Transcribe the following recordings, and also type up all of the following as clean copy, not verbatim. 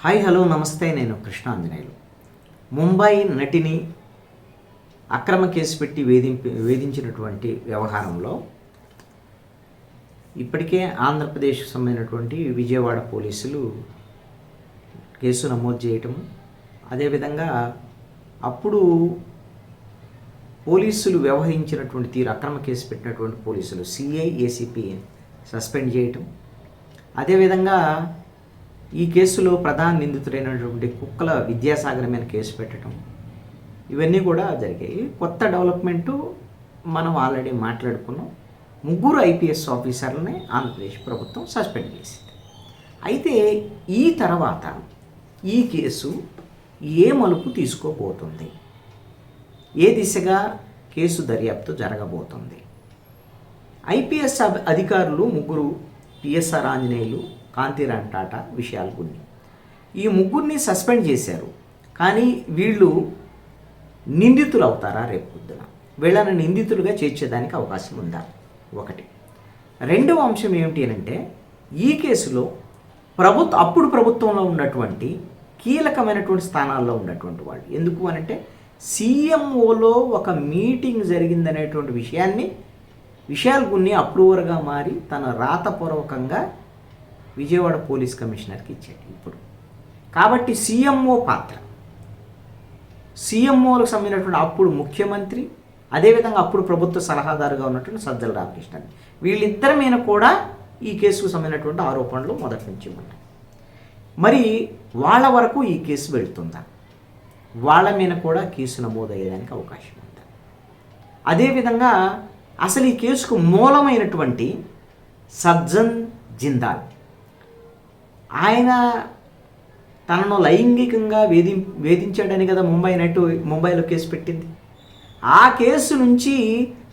Hi hello నమస్తే, నేను కృష్ణాంజనేయులు. ముంబై నటిని అక్రమ కేసు పెట్టి వేధించినటువంటి వ్యవహారంలో ఇప్పటికే ఆంధ్రప్రదేశ్కు సంబంధించినటువంటి విజయవాడ పోలీసులు కేసు నమోదు చేయటం, అదేవిధంగా అప్పుడు పోలీసులు వ్యవహరించినటువంటి తీరు, అక్రమ కేసు పెట్టినటువంటి పోలీసులు సిఐ ఏసీపీ సస్పెండ్ చేయటం, అదేవిధంగా ఈ కేసులో ప్రధాన నిందితుడైనటువంటి కుక్కల విద్యాసాగర్ మీద కేసు పెట్టడం, ఇవన్నీ కూడా జరిగాయి. కొత్త డెవలప్మెంటు మనం ఆల్రెడీ మాట్లాడుకున్నాం. 3 ఐపీఎస్ ఆఫీసర్లని ఆంధ్రప్రదేశ్ ప్రభుత్వం సస్పెండ్ చేసింది. అయితే ఈ తర్వాత ఈ కేసు ఏ మలుపు తీసుకోబోతుంది, ఏ దిశగా కేసు దర్యాప్తు జరగబోతుంది? ఐపీఎస్ అధికారులు 3 పిఎస్ఆర్ ఆంజనేయులు, కాంతిరామ్ టాటా, విశాల్ గున్ని, ఈ 3 సస్పెండ్ చేశారు. కానీ వీళ్ళు నిందితులు అవుతారా? రేపు పొద్దున వీళ్ళని నిందితులుగా చేర్చేదానికి అవకాశం ఉందా? ఒకటి. రెండవ అంశం ఏమిటి అంటే, ఈ కేసులో అప్పుడు ప్రభుత్వంలో ఉన్నటువంటి కీలకమైనటువంటి స్థానాల్లో ఉన్నటువంటి వాళ్ళు, ఎందుకు అనంటే సీఎంఓలో ఒక మీటింగ్ జరిగిందనేటువంటి విషయాన్ని విశాల్ గున్ని అప్రూవర్గా మారి తన రాతపూర్వకంగా విజయవాడ పోలీస్ కమిషనర్కి ఇచ్చాడు ఇప్పుడు. కాబట్టి సీఎంఓ పాత్ర, సీఎంఓలకు సంబంధించినటువంటి అప్పుడు ముఖ్యమంత్రి, అదేవిధంగా అప్పుడు ప్రభుత్వ సలహాదారుగా ఉన్నటువంటి సజ్జల రామకృష్ణన్, వీళ్ళిద్దరి మీద కూడా ఈ కేసుకు సంబంధించినటువంటి ఆరోపణలు మొదటి నుంచి ఉన్నాయి. మరి వాళ్ళ వరకు ఈ కేసు వెళుతుందా? వాళ్ళ మీద కూడా కేసు నమోదయ్యేదానికి అవకాశం ఉందా? అదేవిధంగా అసలు ఈ కేసుకు మూలమైనటువంటి సజ్జన్ జిందాల్, ఆయన తనను లైంగికంగా వేధించాడని కదా ముంబైలో కేసు పెట్టింది. ఆ కేసు నుంచి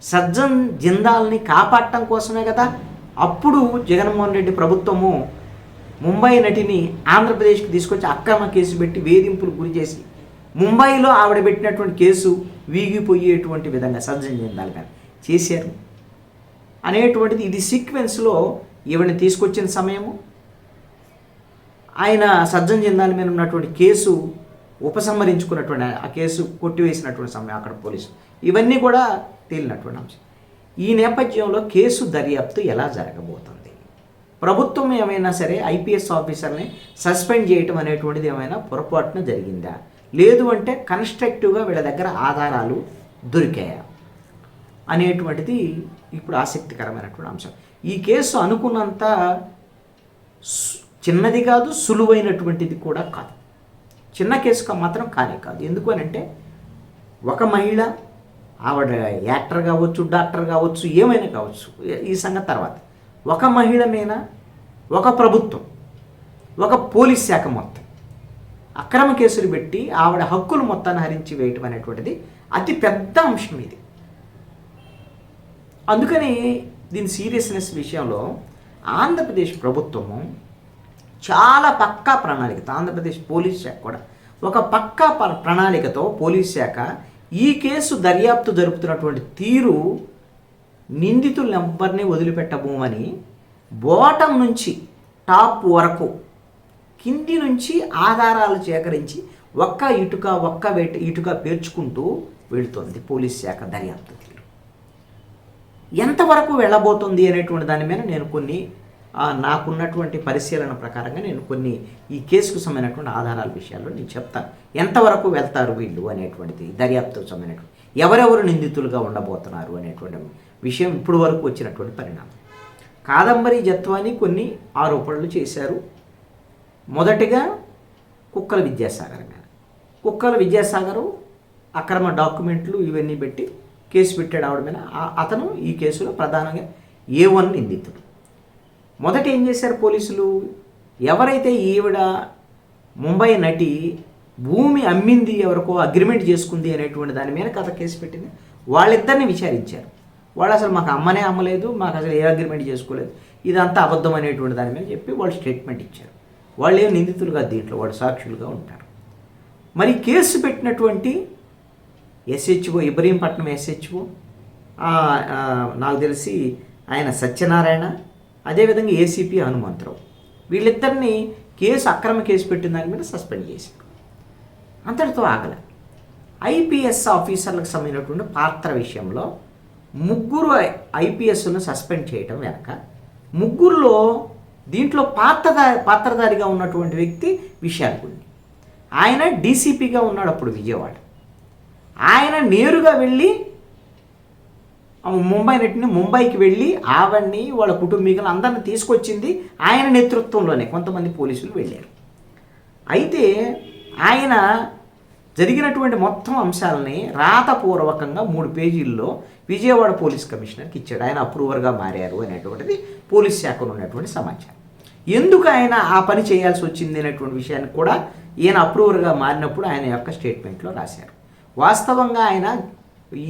సజ్జన్ జిందాల్ని కాపాడటం కోసమే కదా అప్పుడు జగన్మోహన్ రెడ్డి ప్రభుత్వము ముంబై నటిని ఆంధ్రప్రదేశ్కి తీసుకొచ్చి అక్రమ కేసు పెట్టి వేధింపులు గురి చేసి ముంబైలో ఆవిడ పెట్టినటువంటి కేసు వీగిపోయేటువంటి విధంగా సజ్జన్ జిందాల్ గారు చేశారు అనేటువంటిది. ఇది సీక్వెన్స్లో ఈవిడని తీసుకొచ్చిన సమయము, ఆయన సజ్జన్ జిందాల్ మీద ఉన్నటువంటి కేసు ఉపసంహరించుకున్నటువంటి, ఆ కేసు కొట్టివేసినటువంటి సమయం అక్కడ పోలీసు, ఇవన్నీ కూడా తేలినటువంటి అంశం. ఈ నేపథ్యంలో కేసు దర్యాప్తు ఎలా జరగబోతుంది? ప్రభుత్వం ఏమైనా సరే ఐపీఎస్ ఆఫీసర్ని సస్పెండ్ చేయటం అనేటువంటిది ఏమైనా పొరపాటున జరిగిందా, లేదు అంటే కన్స్ట్రక్టివ్గా వీళ్ళ దగ్గర ఆధారాలు దొరికాయా అనేటువంటిది ఇప్పుడు ఆసక్తికరమైనటువంటి అంశం. ఈ కేసు అనుకున్నంత చిన్నది కాదు, సులువైనటువంటిది కూడా కాదు. చిన్న కేసుగా మాత్రం కానే కాదు. ఎందుకు అని అంటే ఒక మహిళ, ఆవిడ యాక్టర్ కావచ్చు, డాక్టర్ కావచ్చు, ఏమైనా కావచ్చు, ఈ సంగతి తర్వాత, ఒక మహిళ మీద ఒక ప్రభుత్వం, ఒక పోలీస్ శాఖ మొత్తం అక్రమ కేసులు పెట్టి ఆవిడ హక్కులు మొత్తాన్ని హరించి వేయటం అనేటువంటిది అతి పెద్ద అంశం ఇది. అందుకని దీని సీరియస్నెస్ విషయంలో ఆంధ్రప్రదేశ్ ప్రభుత్వము చాలా పక్కా ప్రణాళికతో, ఆంధ్రప్రదేశ్ పోలీస్ శాఖ కూడా ఒక పక్కా ప్రణాళికతో పోలీస్ శాఖ ఈ కేసు దర్యాప్తు జరుపుతున్నటువంటి తీరు, నిందితులెవ్వరిని వదిలిపెట్టబోమని బాటం నుంచి టాప్ వరకు కింది నుంచి ఆధారాలు సేకరించి ఒక్క ఇటుక పేర్చుకుంటూ వెళుతోంది పోలీస్ శాఖ దర్యాప్తు తీరు. ఎంతవరకు వెళ్ళబోతుంది అనేటువంటి దాని మీద నేను కొన్ని నాకున్నటువంటి పరిశీలన ప్రకారంగా నేను కొన్ని ఈ కేసుకు సంబంధించినటువంటి ఆధారాల విషయాల్లో నేను చెప్తాను. ఎంతవరకు వెళ్తారు వీళ్ళు అనేటువంటిది, దర్యాప్తుకు సంబంధించినటువంటి ఎవరెవరు నిందితులుగా ఉండబోతున్నారు అనేటువంటి విషయం ఇప్పుడు వరకు వచ్చినటువంటి పరిణామం. కాదంబరి జత్వాని కొన్ని ఆరోపణలు చేశారు. మొదటిగా కుక్కల విద్యాసాగర్ మీద, కుక్కల విద్యాసాగరు అక్రమ డాక్యుమెంట్లు ఇవన్నీ పెట్టి కేసు పెట్టాడు ఆవిడ మీద. అతను ఈ కేసులో ప్రధానంగా A1 నిందితుడు. మొదట ఏం చేశారు పోలీసులు, ఎవరైతే ఈవిడ ముంబై నటి భూమి అమ్మింది, ఎవరికో అగ్రిమెంట్ చేసుకుంది అనేటువంటి దాని మీద కథ కేసు పెట్టింది, వాళ్ళిద్దరిని విచారించారు. వాళ్ళు అసలు మాకు అమ్మనే అమ్మలేదు, మాకు అసలు ఏ అగ్రిమెంట్ చేసుకోలేదు, ఇదంతా అబద్ధం అనేటువంటి దాని మీద చెప్పి వాళ్ళు స్టేట్మెంట్ ఇచ్చారు. వాళ్ళు ఏం నిందితులుగా దీంట్లో వాళ్ళు సాక్షులుగా ఉంటారు. మరి కేసు పెట్టినటువంటి ఎస్హెచ్ఓ, ఇబ్రహీంపట్నం ఎస్హెచ్ఓ, నాకు తెలిసి ఆయన సత్యనారాయణ, అదేవిధంగా ఏసీపీ హనుమంతరావు, వీళ్ళిద్దరిని అక్రమ కేసు పెట్టిన దాని మీద సస్పెండ్ చేశారు. అంతటితో ఆగల. ఐపీఎస్ ఆఫీసర్లకు సంబంధించినటువంటి పాత్ర విషయంలో 3 ఐపీఎస్ను సస్పెండ్ చేయడం వెనక ముగ్గురులో దీంట్లో పాత్రధారిగా ఉన్నటువంటి వ్యక్తి విశాల్ గున్ని. ఆయన డీసీపీగా ఉన్నాడు అప్పుడు విజయవాడ. ఆయన నేరుగా వెళ్ళి ముంబైకి వెళ్ళి ఆవిడ్ని వాళ్ళ కుటుంబీకులు అందరిని తీసుకొచ్చింది ఆయన నేతృత్వంలోనే. కొంతమంది పోలీసులు వెళ్ళారు. అయితే ఆయన జరిగినటువంటి మొత్తం అంశాలని రాతపూర్వకంగా 3 పేజీల్లో విజయవాడ పోలీస్ కమిషనర్కి ఇచ్చాడు. ఆయన అప్రూవర్గా మారారు అనేటువంటిది పోలీస్ శాఖలో ఉన్నటువంటి సమాచారం. ఎందుకు ఆయన ఆ పని చేయాల్సి వచ్చింది అనేటువంటి విషయాన్ని కూడా ఈయన అప్రూవర్గా మారినప్పుడు ఆయన యొక్క స్టేట్మెంట్లో రాశారు. వాస్తవంగా ఆయన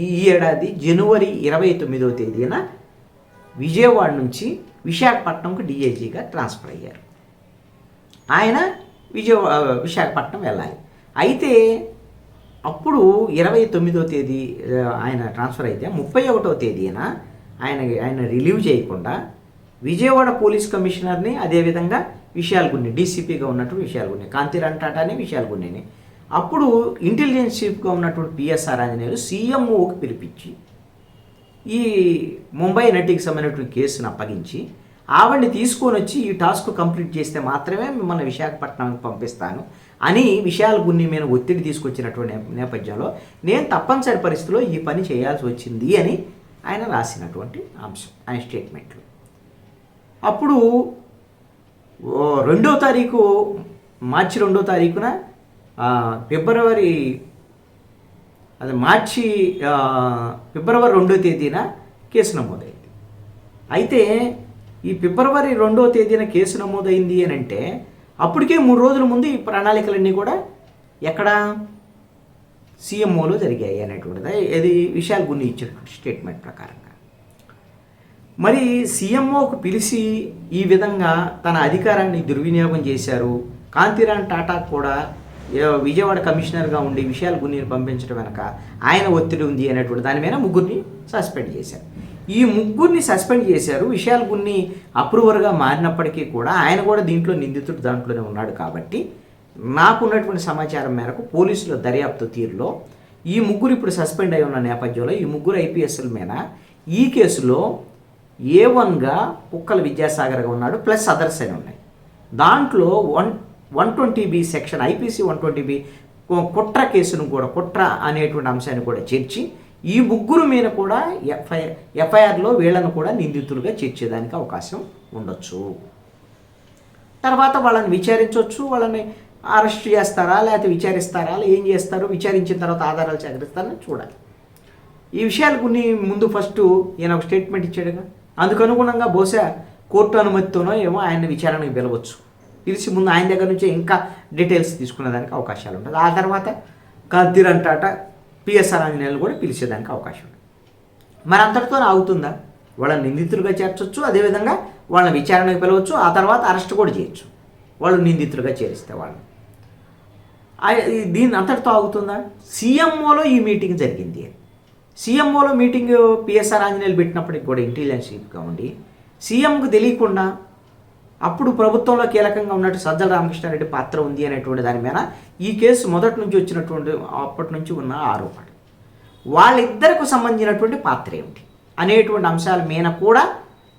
ఈ ఏడాది జనవరి 29వ తేదీన విజయవాడ నుంచి విశాఖపట్నంకు డిఐజీగా ట్రాన్స్ఫర్ అయ్యారు. ఆయన విశాఖపట్నం వెళ్ళాలి. అయితే అప్పుడు 29వ తేదీ ఆయన ట్రాన్స్ఫర్ అయితే 31వ తేదీన ఆయన రిలీవ్ చేయకుండా విజయవాడ పోలీస్ కమిషనర్ని, అదేవిధంగా విశాల్ గున్ని, డీసీపీగా ఉన్నటువంటి విశాల్ గున్ని, కాంతిరాన్ టాటాని, విశాల్ గున్నిని, అప్పుడు ఇంటెలిజెన్స్ చీఫ్గా ఉన్నటువంటి పిఎస్ఆర్ ఆంజనేయులు సీఎంఓకి పిలిపించి ఈ ముంబై నటికి సంబంధించినటువంటి కేసును అప్పగించి ఆవిడ్ని తీసుకొని వచ్చి ఈ టాస్క్ కంప్లీట్ చేస్తే మాత్రమే మిమ్మల్ని విశాఖపట్నానికి పంపిస్తాను అని విశాల్ గున్ని మీద ఒత్తిడి తీసుకొచ్చినటువంటి నేపథ్యంలో నేను తప్పనిసరి పరిస్థితిలో ఈ పని చేయాల్సి వచ్చింది అని ఆయన రాసినటువంటి అంశం ఆయన స్టేట్మెంట్లో. అప్పుడు మార్చి 2వ తారీఖున ఫిబ్రవరి 2వ తేదీన కేసు నమోదైంది. అయితే ఈ ఫిబ్రవరి 2వ తేదీన కేసు నమోదైంది అని అంటే అప్పటికే 3 రోజుల ముందు ఈ ప్రణాళికలన్నీ కూడా ఎక్కడ సీఎంఓలో జరిగాయి అనేటువంటిది ఇది విశాల్ గున్ని ఇచ్చినటువంటి స్టేట్మెంట్ ప్రకారంగా. మరి సీఎంఓకు పిలిచి ఈ విధంగా తన అధికారాన్ని దుర్వినియోగం చేశారు. కాంతిరాన్ టాటా కూడా విజయవాడ కమిషనర్గా ఉండి విశాల్ గున్నిని పంపించడం వెనక ఆయన ఒత్తిడి ఉంది అనేటువంటి దాని మీద 3 సస్పెండ్ చేశారు. ఈ 3 సస్పెండ్ చేశారు. విశాల్ గున్ని అప్రూవర్గా మారినప్పటికీ కూడా ఆయన కూడా దీంట్లో నిందితుడు దాంట్లోనే ఉన్నాడు. కాబట్టి నాకున్నటువంటి సమాచారం మేరకు పోలీసుల దర్యాప్తు తీరులో ఈ 3 ఇప్పుడు సస్పెండ్ అయి ఉన్న నేపథ్యంలో ఈ 3 ఐపీఎస్ల మీద ఈ కేసులో A1గా కుక్కల విద్యాసాగర్గా ఉన్నాడు, ప్లస్ అదర్స్ అని ఉన్నాయి. దాంట్లో 120B సెక్షన్ ఐపీసీ 120B కుట్ర కేసును కూడా, కుట్ర అనేటువంటి అంశాన్ని కూడా చేర్చి ఈ 3 మీద కూడా ఎఫ్ఐఆర్లో వీళ్ళను కూడా నిందితులుగా చేర్చేదానికి అవకాశం ఉండొచ్చు. తర్వాత వాళ్ళని విచారించవచ్చు, వాళ్ళని అరెస్ట్ చేస్తారా లేకపోతే విచారిస్తారా, ఏం చేస్తారు, విచారించిన తర్వాత ఆధారాలు సేకరిస్తారని చూడాలి. ఈ విషయాలు కొన్ని ముందు ఫస్ట్ ఈయన ఒక స్టేట్మెంట్ ఇచ్చాడుగా, అందుకు అనుగుణంగా బహుశా కోర్టు అనుమతితోనో ఏమో ఆయన్ని విచారణకు పిలవచ్చు. పిలిచి ముందు ఆయన దగ్గర నుంచి ఇంకా డీటెయిల్స్ తీసుకునేదానికి అవకాశాలు ఉంటుంది. ఆ తర్వాత కాంతిరాన్ టాటా, పిఎస్ఆర్ ఆంజనేయులు కూడా పిలిచేదానికి అవకాశం ఉంది. మరి అంతటితో ఆగుతుందా? వాళ్ళని నిందితులుగా చేర్చవచ్చు, అదేవిధంగా వాళ్ళని విచారణకు పిలవచ్చు, ఆ తర్వాత అరెస్ట్ కూడా చేయొచ్చు వాళ్ళు నిందితులుగా చేరిస్తే వాళ్ళని. దీన్ని అంతటితో ఆగుతుందా? సీఎంఓలో ఈ మీటింగ్ జరిగింది. సీఎంఓలో మీటింగ్ పిఎస్ఆర్ ఆంజనేయులు పెట్టినప్పటికి కూడా ఇంటెలిజెన్స్ చీఫ్గా ఉండి సీఎంకు తెలియకుండా అప్పుడు ప్రభుత్వంలో కీలకంగా ఉన్నట్టు సజ్జల రామకృష్ణారెడ్డి పాత్ర ఉంది అనేటువంటి దాని మీద ఈ కేసు మొదటి నుంచి వచ్చినటువంటి అప్పటి నుంచి ఉన్న ఆరోపణ, వాళ్ళిద్దరికి సంబంధించినటువంటి పాత్ర ఏమిటి అనేటువంటి అంశాల మీద కూడా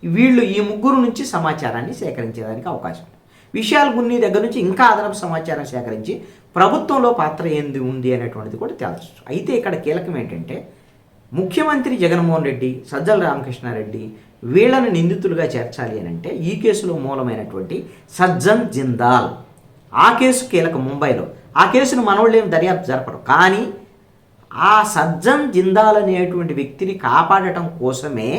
వీళ్ళు ఈ 3 నుంచి సమాచారాన్ని సేకరించేదానికి అవకాశం ఉంది. విశాల్ గున్ని దగ్గర నుంచి ఇంకా అదనపు సమాచారం సేకరించి ప్రభుత్వంలో పాత్ర ఏంది ఉంది అనేటువంటిది కూడా తెలుసు. అయితే ఇక్కడ కీలకం ఏంటంటే ముఖ్యమంత్రి జగన్మోహన్ రెడ్డి, సజ్జల రామకృష్ణారెడ్డి వీళ్ళని నిందితులుగా చేర్చాలి అని అంటే ఈ కేసులో మూలమైనటువంటి సజ్జన్ జిందాల్, ఆ కేసు కీలక ముంబైలో. ఆ కేసును మనోళ్ళు ఏం దర్యాప్తు జరపరు, కానీ ఆ సజ్జన్ జిందాల్ అనేటువంటి వ్యక్తిని కాపాడటం కోసమే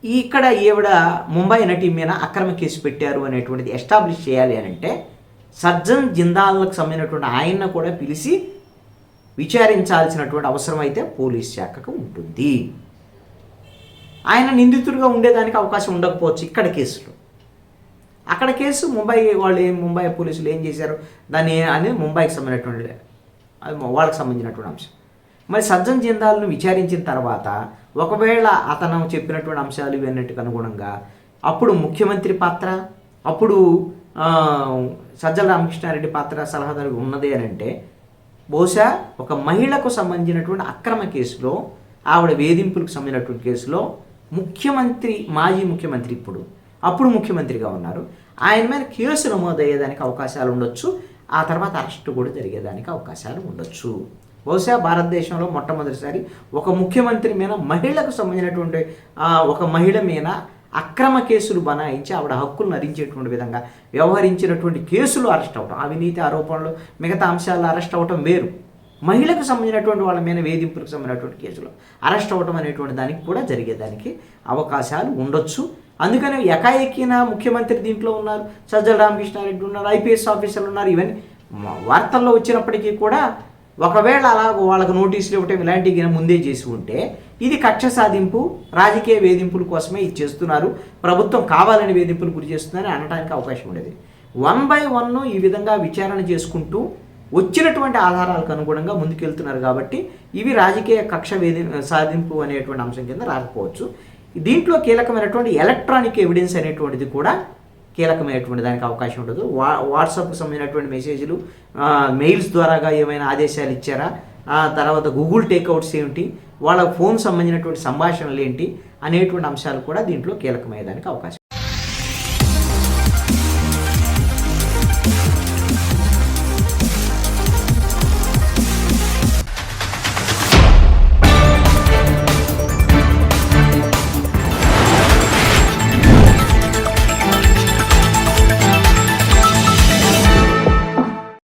ఇక్కడ ఈవిడ ముంబై నటి మీద అక్రమ కేసు పెట్టారు అనేటువంటిది ఎస్టాబ్లిష్ చేయాలి అని అంటే సజ్జన్ జిందాల్కి సంబంధించినటువంటి ఆయన్ని కూడా పిలిచి విచారించాల్సినటువంటి అవసరం అయితే పోలీస్ శాఖకు ఉంటుంది. ఆయన నిందితుడిగా ఉండేదానికి అవకాశం ఉండకపోవచ్చు ఇక్కడ కేసులో. అక్కడ కేసు ముంబై పోలీసులు ఏం చేశారు దాన్ని అనేది ముంబైకి సంబంధించినటువంటి వాళ్ళకి సంబంధించినటువంటి అంశం. మరి సజ్జన్ జిందాల్ను విచారించిన తర్వాత ఒకవేళ అతను చెప్పినటువంటి అంశాలు ఇవన్నిటికి అనుగుణంగా అప్పుడు ముఖ్యమంత్రి పాత్ర, అప్పుడు సజ్జల రామకృష్ణారెడ్డి పాత్ర సలహాదారు ఉన్నది అని అంటే బహుశా ఒక మహిళకు సంబంధించినటువంటి అక్రమ కేసులో, ఆవిడ వేధింపులకు సంబంధించినటువంటి కేసులో మాజీ ముఖ్యమంత్రి అప్పుడు ముఖ్యమంత్రిగా ఉన్నారు, ఆయన మీద కేసు నమోదయ్యేదానికి అవకాశాలు ఉండొచ్చు. ఆ తర్వాత అరెస్టు కూడా జరిగేదానికి అవకాశాలు ఉండొచ్చు. బహుశా భారతదేశంలో మొట్టమొదటిసారి ఒక ముఖ్యమంత్రి మీద మహిళకు సంబంధించినటువంటి ఒక మహిళ మీద అక్రమ కేసులు బనాయించి ఆవిడ హక్కులు నరించేటువంటి విధంగా వ్యవహరించినటువంటి కేసులు అరెస్ట్ అవటం, అవినీతి ఆరోపణలు మిగతా అంశాలు అరెస్ట్ అవటం వేరు. మహిళకు సంబంధించినటువంటి వాళ్ళ మీద వేధింపులకు సంబంధించినటువంటి కేసులు అరెస్ట్ అవ్వటం అనేటువంటి దానికి కూడా జరిగేదానికి అవకాశాలు ఉండొచ్చు. అందుకని ఎకాఎక్కిన ముఖ్యమంత్రి దీంట్లో ఉన్నారు, సజ్జల రామకృష్ణారెడ్డి ఉన్నారు, ఐపీఎస్ ఆఫీసర్లు ఉన్నారు. ఇవన్నీ వార్తల్లో వచ్చినప్పటికీ కూడా ఒకవేళ అలా వాళ్ళకు నోటీసులు ఇవ్వటం ఇలాంటివి ముందే చేసి ఉంటే ఇది కక్ష సాధింపు, రాజకీయ వేధింపుల కోసమే ఇది చేస్తున్నారు, ప్రభుత్వం కావాలని వేధింపులు గురి చేస్తుందని అనడానికి అవకాశం ఉండేది. 1 by 1 ఈ విధంగా విచారణ చేసుకుంటూ వచ్చినటువంటి ఆధారాలకు అనుగుణంగా ముందుకెళ్తున్నారు కాబట్టి ఇవి రాజకీయ కక్ష సాధింపు అనేటువంటి అంశం కింద రాకపోవచ్చు. దీంట్లో కీలకమైనటువంటి ఎలక్ట్రానిక్ ఎవిడెన్స్ అనేటువంటిది కూడా కీలకమైనటువంటి దానికి అవకాశం ఉండదు. వాట్సాప్కి సంబంధించినటువంటి మెసేజ్లు, మెయిల్స్ ద్వారాగా ఏమైనా ఆదేశాలు ఇచ్చారా, తర్వాత గూగుల్ టేక్అవుట్స్ ఏమిటి, వాళ్ళ ఫోన్ సంబంధించినటువంటి సంభాషణలు ఏంటి అనేటువంటి అంశాలు కూడా దీంట్లో కీలకమయ్యేదానికి అవకాశం.